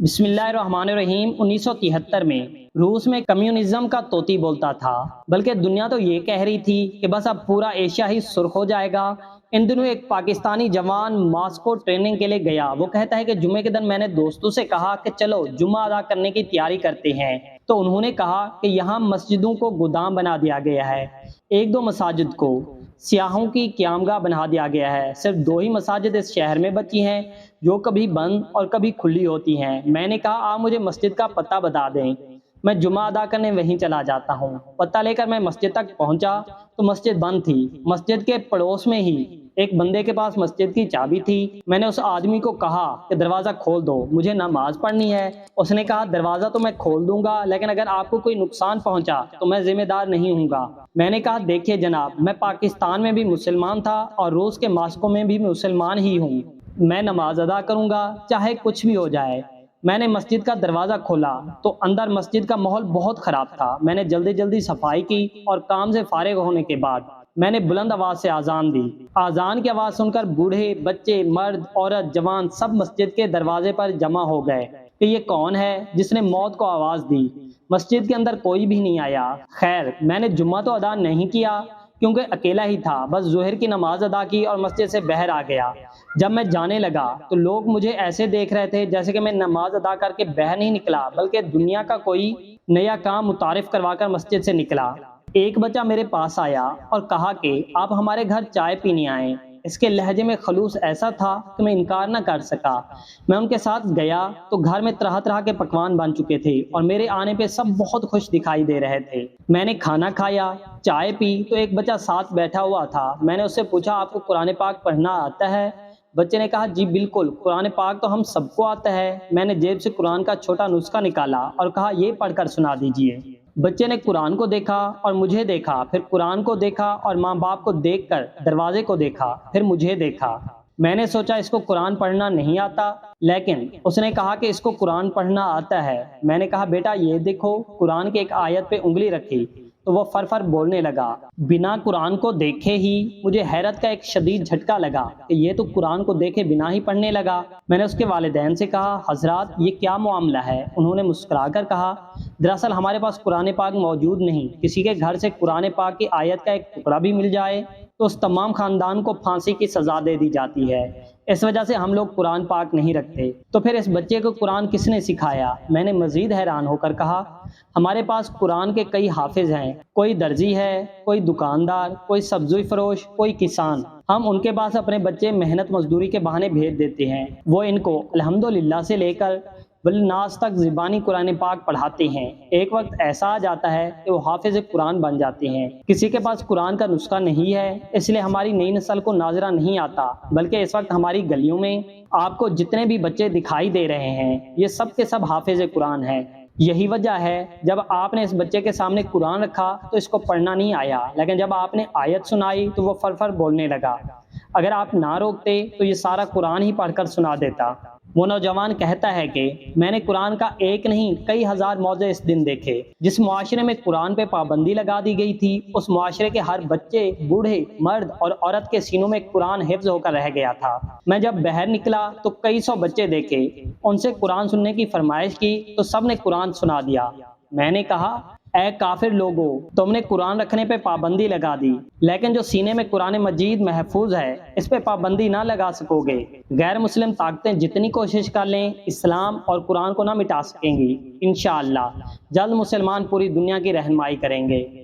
بسم اللہ الرحمن الرحیم 1973 میں روس میں کمیونزم کا طوطی بولتا تھا، بلکہ دنیا تو یہ کہہ رہی تھی کہ بس اب پورا ایشیا ہی سرخ ہو جائے گا۔ ان دنوں ایک پاکستانی جوان ماسکو ٹریننگ کے لیے گیا۔ وہ کہتا ہے کہ جمعے کے دن میں نے دوستوں سے کہا کہ چلو جمعہ ادا کرنے کی تیاری کرتے ہیں، تو انہوں نے کہا کہ یہاں مسجدوں کو گودام بنا دیا گیا ہے، ایک دو مساجد کو سیاحوں کی قیامگاہ بنا دیا گیا ہے۔ صرف دو ہی مساجد اس شہر میں بچی ہیں جو کبھی بند اور کبھی کھلی ہوتی ہیں۔ میں نے کہا آپ مجھے مسجد کا پتہ بتا دیں، میں جمعہ ادا کرنے وہیں چلا جاتا ہوں۔ پتہ لے کر میں مسجد تک پہنچا تو مسجد بند تھی۔ مسجد کے پڑوس میں ہی ایک بندے کے پاس مسجد کی چابی تھی۔ میں نے اس آدمی کو کہا کہ دروازہ کھول دو، مجھے نماز پڑھنی ہے۔ اس نے کہا دروازہ تو میں کھول دوں گا، لیکن اگر آپ کو کوئی نقصان پہنچا تو میں ذمہ دار نہیں ہوں گا۔ میں نے کہا دیکھیے جناب، میں پاکستان میں بھی مسلمان تھا اور روس کے ماسکو میں بھی مسلمان ہی ہوں، میں نماز ادا کروں گا چاہے کچھ بھی ہو جائے۔ میں نے مسجد کا دروازہ کھولا تو اندر مسجد کا ماحول بہت خراب تھا۔ میں نے جلدی جلدی صفائی کی اور کام سے فارغ ہونے کے بعد میں نے بلند آواز سے اذان دی۔ اذان کی آواز سن کر بوڑھے، بچے، مرد، عورت، جوان سب مسجد کے دروازے پر جمع ہو گئے کہ یہ کون ہے جس نے موت کو آواز دی۔ مسجد کے اندر کوئی بھی نہیں آیا۔ خیر، میں نے جمعہ تو ادا نہیں کیا کیونکہ اکیلا ہی تھا، بس ظہر کی نماز ادا کی اور مسجد سے باہر آ گیا۔ جب میں جانے لگا تو لوگ مجھے ایسے دیکھ رہے تھے جیسے کہ میں نماز ادا کر کے باہر نہیں نکلا بلکہ دنیا کا کوئی نیا کام متعارف کروا کر مسجد سے نکلا۔ ایک بچہ میرے پاس آیا اور کہا کہ آپ ہمارے گھر چائے پینے آئیں۔ اس کے لہجے میں خلوص ایسا تھا کہ میں انکار نہ کر سکا۔ میں ان کے ساتھ گیا تو گھر میں طرح طرح کے پکوان بن چکے تھے اور میرے آنے پہ سب بہت خوش دکھائی دے رہے تھے۔ میں نے کھانا کھایا، چائے پی تو ایک بچہ ساتھ بیٹھا ہوا تھا۔ میں نے اس سے پوچھا آپ کو قرآن پاک پڑھنا آتا ہے؟ بچے نے کہا جی بالکل، قرآن پاک تو ہم سب کو آتا ہے۔ میں نے جیب سے قرآن کا چھوٹا نسخہ نکالا اور کہا یہ پڑھ کر سنا دیجئے۔ بچے نے قرآن کو دیکھا اور مجھے دیکھا، پھر قرآن کو دیکھا اور ماں باپ کو دیکھ کر دروازے کو دیکھا، پھر مجھے دیکھا۔ میں نے سوچا اس کو قرآن پڑھنا نہیں آتا، لیکن اس نے کہا کہ اس کو قرآن پڑھنا آتا ہے۔ میں نے کہا بیٹا یہ دیکھو، قرآن کی ایک آیت پہ انگلی رکھی تو وہ فر فر بولنے لگا۔ بنا قرآن کو دیکھے ہی مجھے حیرت کا ایک شدید جھٹکا لگا کہ یہ تو قرآن کو دیکھے بنا ہی پڑھنے لگا۔ میں نے اس کے والدین سے کہا حضرات یہ کیا معاملہ ہے؟ انہوں نے مسکرا کر کہا دراصل ہمارے پاس قرآن پاک موجود نہیں، کسی کے گھر سے قرآن پاک کی آیت کا ایک ٹکڑا بھی مل جائے تو اس تمام خاندان کو پھانسی کی سزا دے دی جاتی ہے، اس وجہ سے ہم لوگ قرآن پاک نہیں رکھتے۔ تو پھر اس بچے کو قرآن کس نے سکھایا؟ میں نے مزید حیران ہو کر کہا ہمارے پاس قرآن کے کئی حافظ ہیں، کوئی درزی ہے، کوئی دکاندار، کوئی سبزی فروش، کوئی کسان۔ ہم ان کے پاس اپنے بچے محنت مزدوری کے بہانے بھیج دیتے ہیں، وہ ان کو الحمدللہ سے لے کر بالناس تک زبانی قرآن پاک پڑھاتے ہیں۔ ایک وقت ایسا آ جاتا ہے کہ وہ حافظ قرآن بن جاتے ہیں۔ کسی کے پاس قرآن کا نسخہ نہیں ہے، اس لیے ہماری نئی نسل کو ناظرہ نہیں آتا، بلکہ اس وقت ہماری گلیوں میں آپ کو جتنے بھی بچے دکھائی دے رہے ہیں یہ سب کے سب حافظ قرآن ہیں۔ یہی وجہ ہے جب آپ نے اس بچے کے سامنے قرآن رکھا تو اس کو پڑھنا نہیں آیا، لیکن جب آپ نے آیت سنائی تو وہ فر فر بولنے لگا۔ اگر آپ نہ روکتے تو یہ سارا قرآن ہی پڑھ کر سنا دیتا۔ وہ نوجوان کہتا ہے کہ میں نے قرآن کا ایک نہیں کئی ہزار موضع اس دن دیکھے۔ جس معاشرے میں قرآن پہ پابندی لگا دی گئی تھی اس معاشرے کے ہر بچے، بوڑھے، مرد اور عورت کے سینوں میں قرآن حفظ ہو کر رہ گیا تھا۔ میں جب باہر نکلا تو کئی سو بچے دیکھے، ان سے قرآن سننے کی فرمائش کی تو سب نے قرآن سنا دیا۔ میں نے کہا اے کافر لوگو، تم نے قرآن رکھنے پہ پابندی لگا دی، لیکن جو سینے میں قرآن مجید محفوظ ہے اس پہ پابندی نہ لگا سکو گے۔ غیر مسلم طاقتیں جتنی کوشش کر لیں اسلام اور قرآن کو نہ مٹا سکیں گی۔ انشاءاللہ جلد مسلمان پوری دنیا کی رہنمائی کریں گے۔